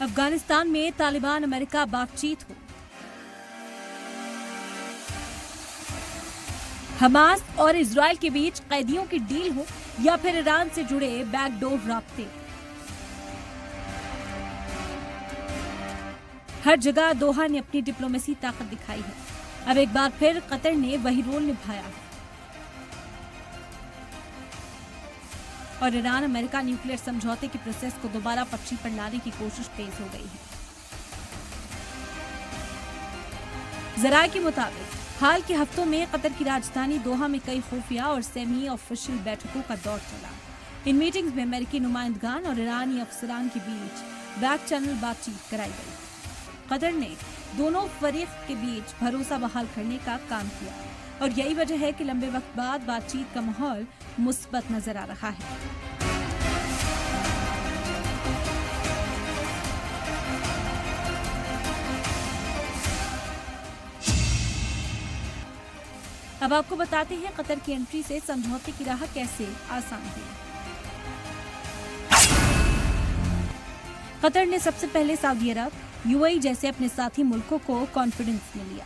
अफगानिस्तान में तालिबान अमेरिका बातचीत हो। हमास और इजराइल के बीच कैदियों की डील हो या फिर ईरान से जुड़े बैकडोर राब्ते। हर जगह दोहा ने अपनी डिप्लोमेसी ताकत दिखाई है। अब एक बार फिर कतर ने वही रोल निभाया है और ईरान अमेरिका न्यूक्लियर समझौते की प्रोसेस को दोबारा पटरी पर लाने की कोशिश तेज हो गई है। जराये के मुताबिक हाल के हफ्तों में कतर की राजधानी दोहा में कई खुफिया और सेमी ऑफिशियल बैठकों का दौर चला। इन मीटिंग्स में अमेरिकी नुमाइंदगान और ईरानी अफसरान के बीच बैक चैनल बातचीत कराई गई। कतर ने दोनों फरीक के बीच भरोसा बहाल करने का काम किया और यही वजह है कि लंबे वक्त बाद बातचीत का माहौल मुस्बत नजर आ रहा है। अब आपको बताते हैं कतर की एंट्री से समझौते की राह कैसे आसान हुई। कतर ने सबसे पहले सऊदी अरब, यूएई जैसे अपने साथी मुल्कों को कॉन्फिडेंस में लिया।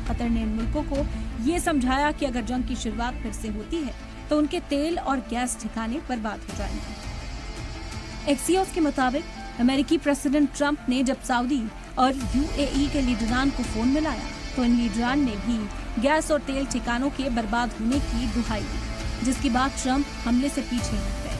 कतर ने इन मुल्कों को ये समझाया कि अगर जंग की शुरुआत फिर से होती है तो उनके तेल और गैस ठिकाने बर्बाद हो जाएंगे। एक्सियोस के मुताबिक अमेरिकी प्रेसिडेंट ट्रंप ने जब सऊदी और यूएई के लीडरान को फोन मिलाया तो इन लीडरान ने भी गैस और तेल ठिकानों के बर्बाद होने की दुहाई दी, जिसके बाद ट्रंप हमले से पीछे हट गए।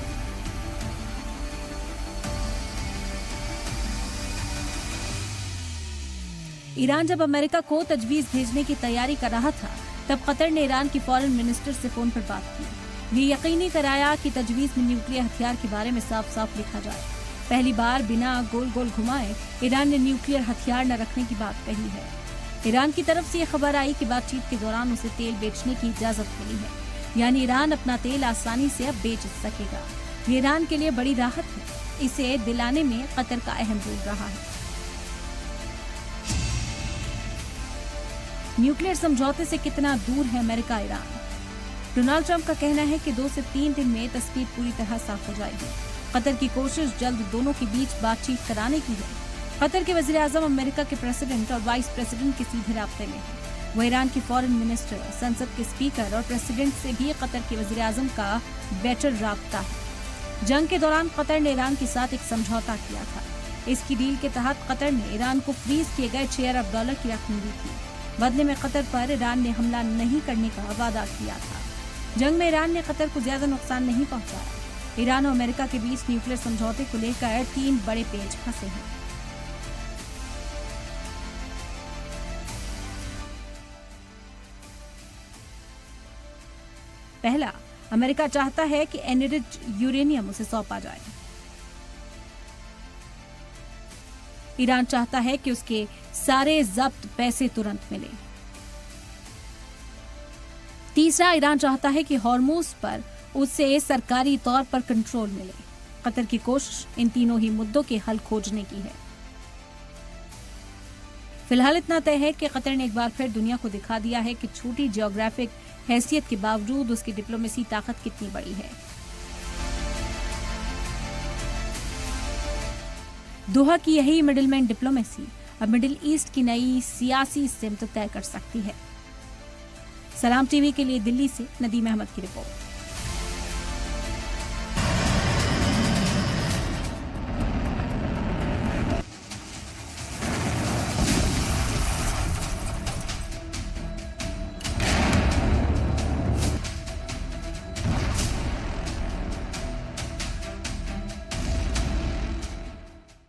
ईरान जब अमेरिका को तजवीज भेजने की तैयारी कर रहा था तब कतर ने ईरान की फॉरेन मिनिस्टर से फोन पर बात की। ये यकीनी कराया कि तजवीज में न्यूक्लियर हथियार के बारे में साफ साफ लिखा जाए। पहली बार बिना गोल गोल घुमाए ईरान ने न्यूक्लियर हथियार न रखने की बात कही है। ईरान की तरफ से ये खबर आई कि बातचीत के दौरान उसे तेल बेचने की इजाजत मिली है, यानी ईरान अपना तेल आसानी से अब बेच सकेगा। ये ईरान के लिए बड़ी राहत है। इसे दिलाने में कतर का अहम रोल रहा है। न्यूक्लियर समझौते से कितना दूर है अमेरिका ईरान? डोनाल्ड ट्रंप का कहना है कि 2 से 3 दिन में तस्वीर पूरी तरह साफ हो जाएगी। कतर की कोशिश जल्द दोनों के बीच बातचीत कराने की है। कतर के वजीर आजम अमेरिका के प्रेसिडेंट और वाइस प्रेसिडेंट के सीधे राब्ते में है। वह ईरान के फॉरेन मिनिस्टर, संसद के स्पीकर और प्रेसिडेंट से भी कतर के वजीर आजम का बेटर राब्ता है। जंग के दौरान कतर ने ईरान के साथ एक समझौता किया था। इसकी डील के तहत कतर ने ईरान को फ्रीज किए गए $6 अरब की रकम दी थी। बदले में कतर पर ईरान ने हमला नहीं करने का वादा किया था। जंग में ईरान ने कतर को ज्यादा नुकसान नहीं पहुंचाया। ईरान और अमेरिका के बीच न्यूक्लियर समझौते को लेकर 3 बड़े पेच फंसे हैं। पहला, अमेरिका चाहता है कि एनरिच्ड यूरेनियम उसे सौंपा जाए। ईरान चाहता है कि उसके सारे जब्त पैसे तुरंत मिले। तीसरा, ईरान चाहता है कि हॉर्मुज पर उसे सरकारी तौर पर कंट्रोल मिले। कतर की कोशिश इन तीनों ही मुद्दों के हल खोजने की है। फिलहाल इतना तय है कि कतर ने एक बार फिर दुनिया को दिखा दिया है कि छोटी जियोग्राफिक हैसियत के बावजूद उसकी डिप्लोमेसी ताकत कितनी बड़ी है। दोहा की यही मिडिलमैन डिप्लोमेसी अब मिडिल ईस्ट की नई सियासी सिमत तय कर सकती है। सलाम टीवी के लिए दिल्ली से नदीम अहमद की रिपोर्ट।